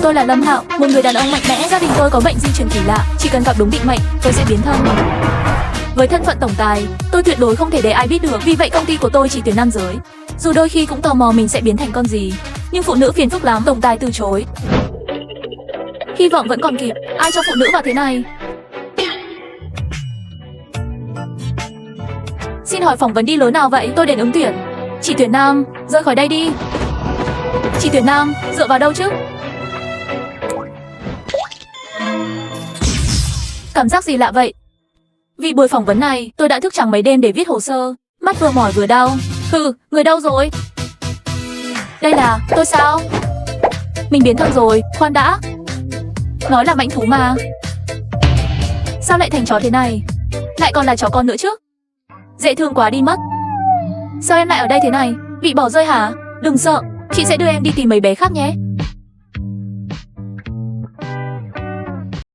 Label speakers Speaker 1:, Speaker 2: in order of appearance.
Speaker 1: Tôi là Lâm Hạo, một người đàn ông mạnh mẽ. Gia đình tôi có bệnh di truyền kỳ lạ, chỉ cần gặp đúng định mệnh, tôi sẽ biến thân. Với thân phận tổng tài, tôi tuyệt đối không thể để ai biết được. Vì vậy công ty của tôi chỉ tuyển nam giới. Dù đôi khi cũng tò mò mình sẽ biến thành con gì, nhưng phụ nữ phiền phức lắm. Tổng tài từ chối. Hy vọng vẫn còn kịp. Ai cho phụ nữ vào thế này? Xin hỏi phỏng vấn đi lối nào vậy? Tôi đến ứng tuyển. Chỉ tuyển nam, rời khỏi đây đi. Chỉ tuyển nam, dựa vào đâu chứ? Cảm giác gì lạ vậy? Vì buổi phỏng vấn này, tôi đã thức trắng mấy đêm để viết hồ sơ. Mắt vừa mỏi vừa đau. Người đâu rồi? Đây là, tôi sao? Mình biến thân rồi, khoan đã. Nói là mãnh thú mà. Sao lại thành chó thế này? Lại còn là chó con nữa chứ? Dễ thương quá đi mất. Sao em lại ở đây thế này? Bị bỏ rơi hả? Đừng sợ, chị sẽ đưa em đi tìm mấy bé khác nhé.